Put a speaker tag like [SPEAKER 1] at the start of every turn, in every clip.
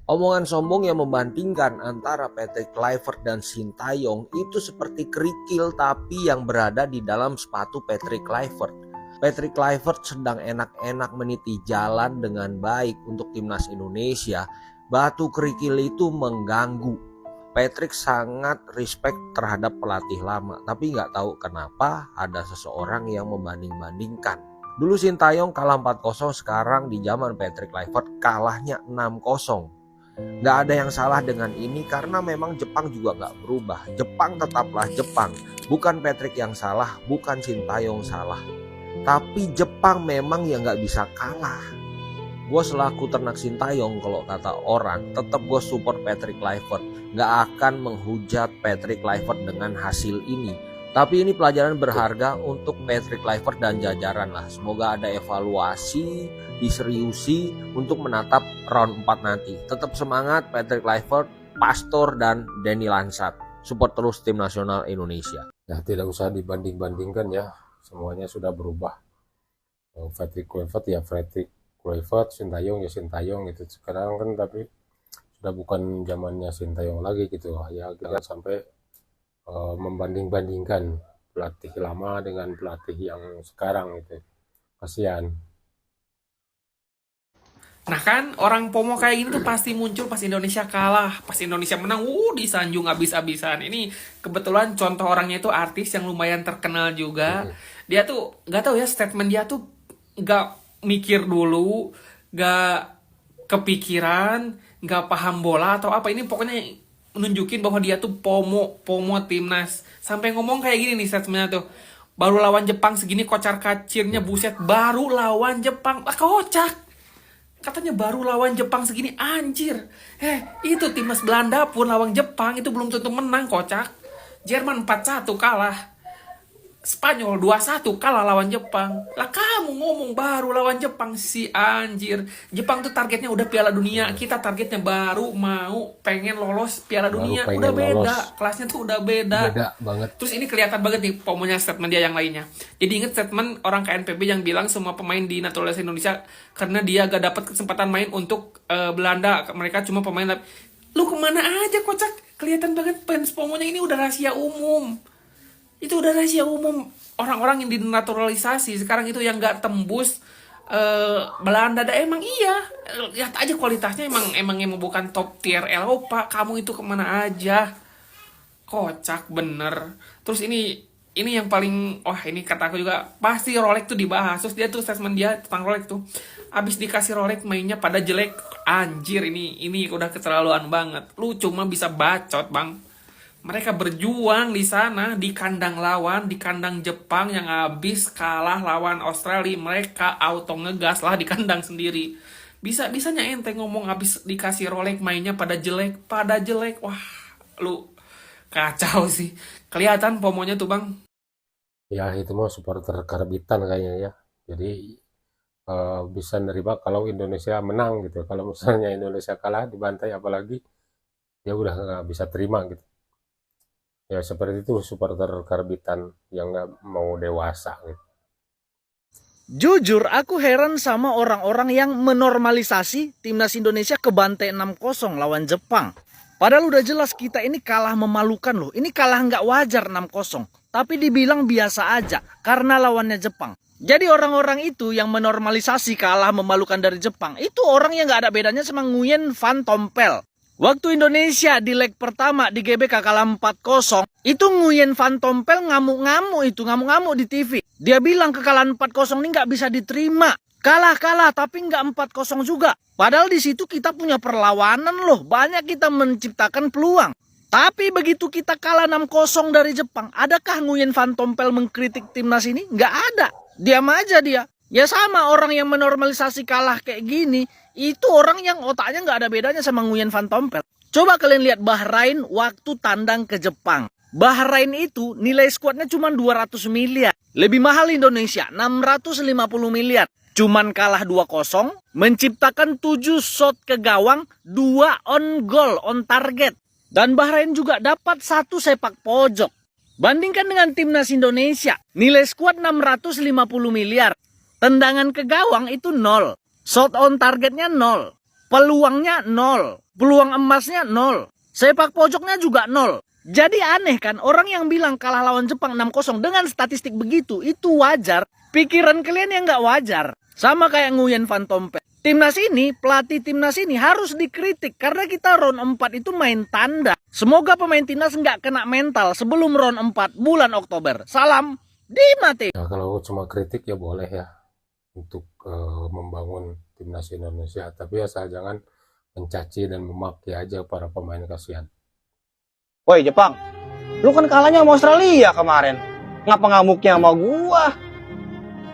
[SPEAKER 1] Omongan sombong yang membandingkan antara Patrick Kluivert dan Sintayong itu seperti kerikil tapi yang berada di dalam sepatu Patrick Kluivert. Patrick Kluivert sedang enak-enak meniti jalan dengan baik untuk timnas Indonesia. Batu kerikil itu mengganggu. Patrick sangat respect terhadap pelatih lama, tapi nggak tahu kenapa ada seseorang yang membanding-bandingkan. Dulu Sintayong kalah 4-0, sekarang di zaman Patrick Kluivert kalahnya 6-0. Nggak ada yang salah dengan ini karena memang Jepang juga nggak berubah. Jepang tetaplah Jepang. Bukan Patrick yang salah, bukan Sintayong salah. Tapi Jepang memang yang nggak bisa kalah. Gue selaku ternak Sintayong, kalau kata orang, tetap gue support Patrick Kluivert. Nggak akan menghujat Patrick Kluivert dengan hasil ini. Tapi ini pelajaran berharga untuk Patrick Kluivert dan jajaran lah. Semoga ada evaluasi, diseriusi untuk menatap round 4 nanti. Tetap semangat Patrick Kluivert, Pastor dan Denny Lansat. Support terus tim nasional Indonesia.
[SPEAKER 2] Ya tidak usah dibanding-bandingkan ya. Semuanya sudah berubah. Patrick Kluivert ya Patrick Kluivert, Sintayong ya Sintayong gitu. Sekarang kan tapi sudah bukan zamannya Sintayong lagi gitu. Ya jangan sampai membanding-bandingkan pelatih lama dengan pelatih yang sekarang itu. Kasihan.
[SPEAKER 3] Nah kan orang FOMO kayak gini tuh pasti muncul pas Indonesia kalah, pas Indonesia menang, disanjung habis-habisan. Ini kebetulan contoh orangnya itu artis yang lumayan terkenal juga. Dia tuh nggak tahu ya, statement dia tuh nggak mikir dulu, nggak kepikiran, nggak paham bola atau apa. Ini pokoknya menunjukin bahwa dia tuh FOMO timnas. Sampai ngomong kayak gini nih statementnya tuh. Baru lawan Jepang segini kocar kacirnya, buset, baru lawan Jepang. Lah kocak. Katanya baru lawan Jepang segini, anjir. Itu timnas Belanda pun lawan Jepang itu belum tentu menang, kocak. Jerman 4-1 kalah. Spanyol 2-1 kalah lawan Jepang. Lah kamu ngomong baru lawan Jepang, si anjir. Jepang tuh targetnya udah Piala Dunia, kita targetnya baru mau pengen lolos Piala Dunia. Udah beda, lolos. Kelasnya tuh udah beda.
[SPEAKER 2] Beda banget.
[SPEAKER 3] Terus ini kelihatan banget nih pomonya statement dia yang lainnya. Jadi inget statement orang KNPB yang bilang semua pemain di naturalisasi Indonesia karena dia gak dapat kesempatan main untuk Belanda. Mereka cuma pemain. Lu kemana aja, kocak? Kelihatan banget fans pomonya ini udah rahasia umum. Itu udah rahasia umum. Orang-orang yang dinaturalisasi sekarang itu yang gak tembus Belanda. Emang iya, lihat aja kualitasnya emang bukan top tier Eropa. Kamu itu kemana aja, kocak bener. Terus ini yang paling ini kata aku juga pasti Rolex tuh dibahas. Terus dia tuh statement dia tentang Rolex tuh, abis dikasih Rolex mainnya pada jelek. Anjir, ini udah keterlaluan banget. Lu cuma bisa bacot, bang. Mereka berjuang di sana, di kandang lawan, di kandang Jepang yang habis kalah lawan Australia. Mereka auto ngegas lah di kandang sendiri. Bisa-bisanya ente ngomong habis dikasih Rolex mainnya pada jelek. Wah, lu kacau sih. Kelihatan pomonya tuh, bang.
[SPEAKER 2] Ya itu mah supporter karbitan kayaknya ya. Jadi bisa nerima kalau Indonesia menang gitu. Kalau misalnya Indonesia kalah dibantai apalagi, dia udah nggak bisa terima gitu. Ya seperti itu supporter karbitan yang nggak mau dewasa gitu.
[SPEAKER 4] Jujur aku heran sama orang-orang yang menormalisasi timnas Indonesia kebantai 6-0 lawan Jepang. Padahal udah jelas kita ini kalah memalukan loh. Ini kalah nggak wajar 6-0. Tapi dibilang biasa aja karena lawannya Jepang. Jadi orang-orang itu yang menormalisasi kalah memalukan dari Jepang, itu orang yang nggak ada bedanya sama Nguyen Van Tompel. Waktu Indonesia di leg pertama di GBK kalah 4-0, itu Nguyen Van Tompel ngamuk-ngamuk di TV. Dia bilang kekalahan 4-0 ini nggak bisa diterima. Kalah tapi nggak 4-0 juga. Padahal di situ kita punya perlawanan loh. Banyak kita menciptakan peluang. Tapi begitu kita kalah 6-0 dari Jepang, adakah Nguyen Van Tompel mengkritik timnas ini? Nggak ada. Diam aja dia. Ya sama orang yang menormalisasi kalah kayak gini, itu orang yang otaknya nggak ada bedanya sama Nguyen Van Tompel. Coba kalian lihat Bahrain waktu tandang ke Jepang. Bahrain itu nilai skuadnya cuma 200 miliar. Lebih mahal Indonesia, 650 miliar. Cuman kalah 2-0, menciptakan 7 shot ke gawang, 2 on goal, on target. Dan Bahrain juga dapat 1 sepak pojok. Bandingkan dengan timnas Indonesia, nilai skuad 650 miliar. Tendangan ke gawang itu 0. Shot on targetnya 0. Peluangnya nol. Peluang emasnya nol. Sepak pojoknya juga nol. Jadi aneh kan, orang yang bilang kalah lawan Jepang 6-0 dengan statistik begitu, itu wajar. Pikiran kalian yang nggak wajar. Sama kayak Nguyen Van Tompe. Timnas ini, pelatih timnas ini harus dikritik karena kita round 4 itu main tanda. Semoga pemain timnas nggak kena mental sebelum round 4 bulan Oktober. Salam, Dimate.
[SPEAKER 2] Ya, kalau cuma kritik ya boleh ya untuk membangun timnas Indonesia, tapi asal jangan mencaci dan memaki aja para pemain, kasihan.
[SPEAKER 5] Woi Jepang, lu kan kalahnya sama Australia kemarin. Ngapa ngamuknya sama gua?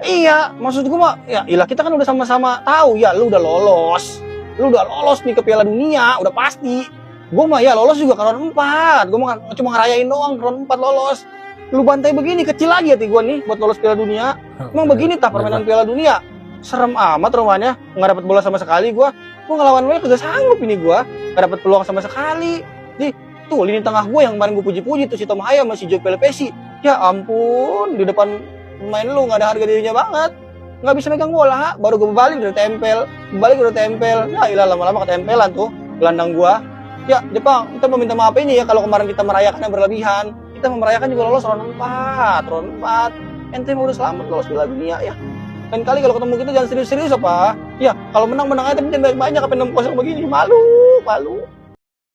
[SPEAKER 5] Iya, maksud gua mah, ya ilah kita kan udah sama-sama tahu ya lu udah lolos. Lu udah lolos nih ke Piala Dunia, udah pasti. Gua mah ya lolos juga ke round 4. Gua mah cuma ngerayain doang round 4 lolos. Lu bantai begini, kecil lagi hati gua nih buat lolos Piala Dunia. Emang begini tah permainan Piala Dunia? Serem amat rumahnya, nggak dapat bola sama sekali gua. Gua ngelawan lu kagak sanggup ini gua. Nggak dapat peluang sama sekali. Tuh lini tengah gue yang kemarin gue puji-puji tuh si Tom Haya sama si Joe Pelopesi. Ya ampun, di depan pemain lu nggak ada harga dirinya banget. Nggak bisa megang bola, baru gue balik udah tempel. Balik udah tempel. Ya ilah lama-lama ketempelan tuh gelandang gue. Ya Jepang, kita meminta maaf ini ya kalau kemarin kita merayakannya berlebihan. Kita merayakan juga lolos round 4. Ente mau udah selamat lolos Piala Dunia ya. Lain kali kalau ketemu kita jangan serius-serius apa. Ya kalau menang-menang aja tapi jangan banyak-banyak apa 6-0 begini. Malu.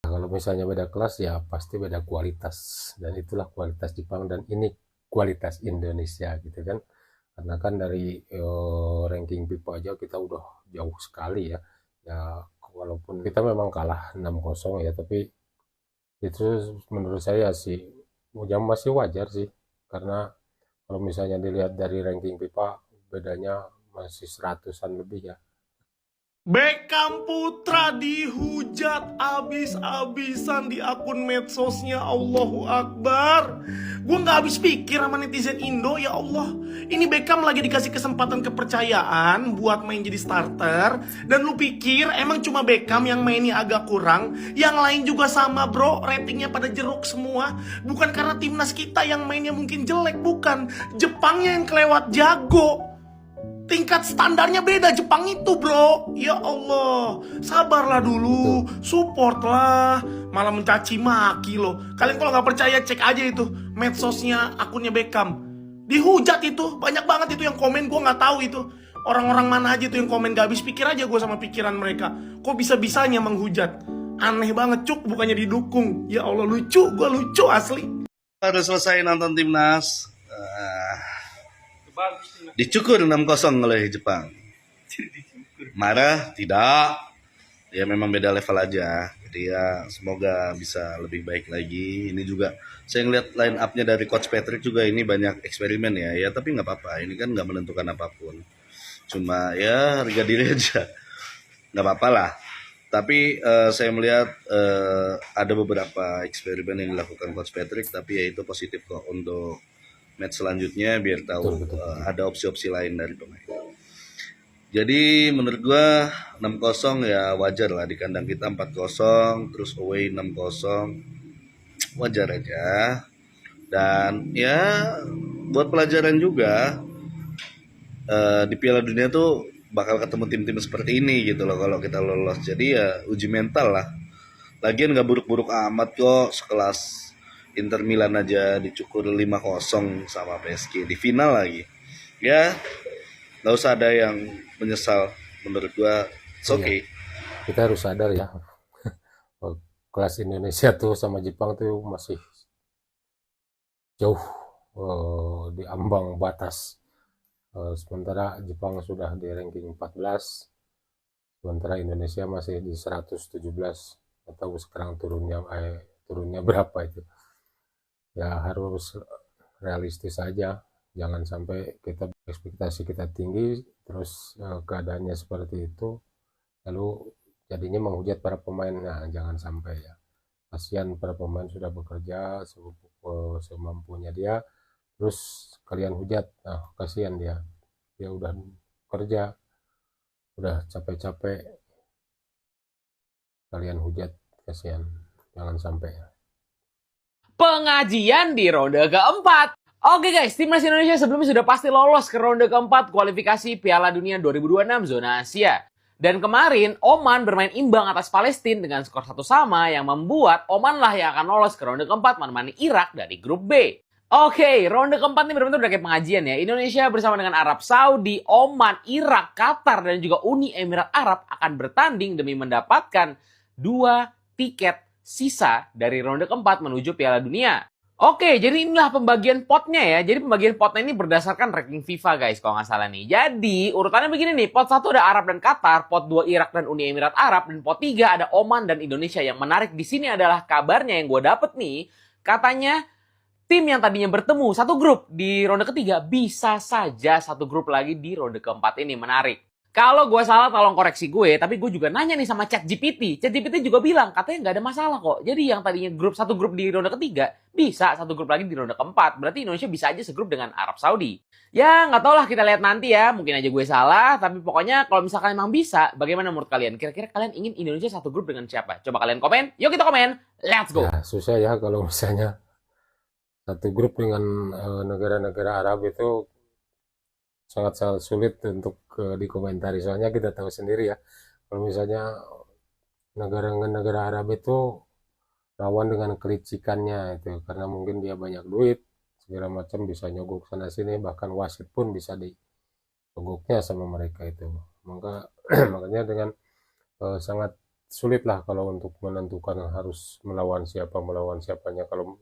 [SPEAKER 2] Kalau misalnya beda kelas ya pasti beda kualitas, dan itulah kualitas Jepang dan ini kualitas Indonesia gitu kan. Karena kan dari ranking FIFA aja kita udah jauh sekali ya. Ya walaupun kita memang kalah 6-0 ya, tapi itu menurut saya sih yang masih wajar sih, karena kalau misalnya dilihat dari ranking FIFA bedanya masih 100-an lebih ya.
[SPEAKER 6] Beckham Putra dihujat abis-abisan di akun medsosnya. Allahu Akbar. Gue gak habis pikir sama netizen Indo. Ya Allah, ini Beckham lagi dikasih kesempatan kepercayaan buat main jadi starter. Dan lu pikir emang cuma Beckham yang mainnya agak kurang? Yang lain juga sama bro, ratingnya pada jeruk semua. Bukan karena timnas kita yang mainnya mungkin jelek, bukan. Jepangnya yang kelewat jago. Tingkat standarnya beda Jepang itu bro. Ya Allah, sabarlah dulu, support lah. Malah mencaci maki loh. Kalian kalau nggak percaya cek aja itu medsosnya akunnya Beckham. Dihujat itu, banyak banget itu yang komen. Gue nggak tahu itu orang-orang mana aja itu yang komen. Gak habis pikir aja gue sama pikiran mereka. Kok bisa-bisanya menghujat? Aneh banget cuk, bukannya didukung. Ya Allah lucu, gue lucu asli.
[SPEAKER 7] Harus selesai nonton timnas. Dicukur 6-0 oleh Jepang. Marah? Tidak. Ya memang beda level aja. Jadi ya semoga bisa lebih baik lagi. Ini juga saya ngeliat line up-nya dari Coach Patrick juga ini banyak eksperimen ya. Ya tapi nggak apa-apa. Ini kan nggak menentukan apapun. Cuma ya harga diri aja. Nggak apa-apa lah. Tapi saya melihat ada beberapa eksperimen yang dilakukan Coach Patrick. Tapi ya itu positif kok untuk match selanjutnya biar tahu ada opsi-opsi lain dari pemain. Jadi menurut gua 6-0 ya wajar lah, di kandang kita 4-0 terus away 6-0. Wajar aja. Dan ya buat pelajaran juga di Piala Dunia tuh bakal ketemu tim-tim seperti ini gitu loh kalau kita lolos. Jadi ya uji mental lah. Lagian gak buruk-buruk amat kok, sekelas Inter Milan aja dicukur 5-0 sama PSG di final lagi. Ya, nggak usah ada yang menyesal. Menurut gua, it's okay.
[SPEAKER 2] Kita harus sadar ya, kelas Indonesia tuh sama Jepang tuh masih jauh di ambang batas. Sementara Jepang sudah di ranking 14, sementara Indonesia masih di 117. Atau sekarang turunnya berapa itu? Ya harus realistis aja, jangan sampai kita ekspektasi kita tinggi terus keadaannya seperti itu lalu jadinya menghujat para pemain. Nah jangan sampai ya, kasihan para pemain sudah bekerja semampunya dia terus kalian hujat. Nah kasihan dia udah kerja udah capek-capek kalian hujat, kasihan. Jangan sampai ya.
[SPEAKER 8] Pengajian di ronde keempat. Oke guys, timnas Indonesia sebelumnya sudah pasti lolos ke ronde keempat kualifikasi Piala Dunia 2026 zona Asia. Dan kemarin Oman bermain imbang atas Palestina dengan skor 1-1 yang membuat Oman lah yang akan lolos ke ronde keempat menemani Irak dari grup B. Oke, ronde keempat ini benar-benar udah kayak pengajian ya. Indonesia bersama dengan Arab Saudi, Oman, Irak, Qatar, dan juga Uni Emirat Arab akan bertanding demi mendapatkan 2 tiket sisa dari ronde keempat menuju Piala Dunia. Oke, jadi inilah pembagian potnya ya. Jadi pembagian potnya ini berdasarkan ranking FIFA guys, kalau nggak salah nih. Jadi urutannya begini nih, pot 1 ada Arab dan Qatar, pot 2 Irak dan Uni Emirat Arab, dan pot 3 ada Oman dan Indonesia. Yang menarik di sini adalah kabarnya yang gue dapet nih, katanya tim yang tadinya bertemu satu grup di ronde ketiga bisa saja satu grup lagi di ronde keempat ini. Menarik. Kalau gue salah tolong koreksi gue, tapi gue juga nanya nih sama ChatGPT. ChatGPT juga bilang katanya nggak ada masalah kok. Jadi yang tadinya satu grup di ronde ketiga bisa satu grup lagi di ronde keempat. Berarti Indonesia bisa aja segrup dengan Arab Saudi. Ya nggak tau lah, kita lihat nanti ya. Mungkin aja gue salah, tapi pokoknya kalau misalkan emang bisa, bagaimana menurut kalian? Kira-kira kalian ingin Indonesia satu grup dengan siapa? Coba kalian komen. Yuk kita komen. Let's go.
[SPEAKER 2] Ya, susah ya kalau misalnya satu grup dengan negara-negara Arab itu sangat-sangat sulit untuk dikomentari. Soalnya kita tahu sendiri ya, kalau misalnya negara-negara Arab itu rawan dengan kelicikannya itu, karena mungkin dia banyak duit, segala macam bisa nyogok sana sini, bahkan wasit pun bisa disogoknya sama mereka itu. Makanya dengan sangat sulit lah kalau untuk menentukan harus melawan siapanya kalau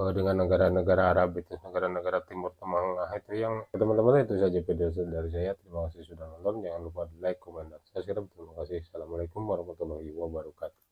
[SPEAKER 2] dengan negara-negara Arab itu, negara-negara Timur Tengah itu. Yang teman-teman, itu saja video dari saya. Terima kasih sudah nonton. Jangan lupa like, komen, dan subscribe. Terima kasih. Assalamualaikum warahmatullahi wabarakatuh.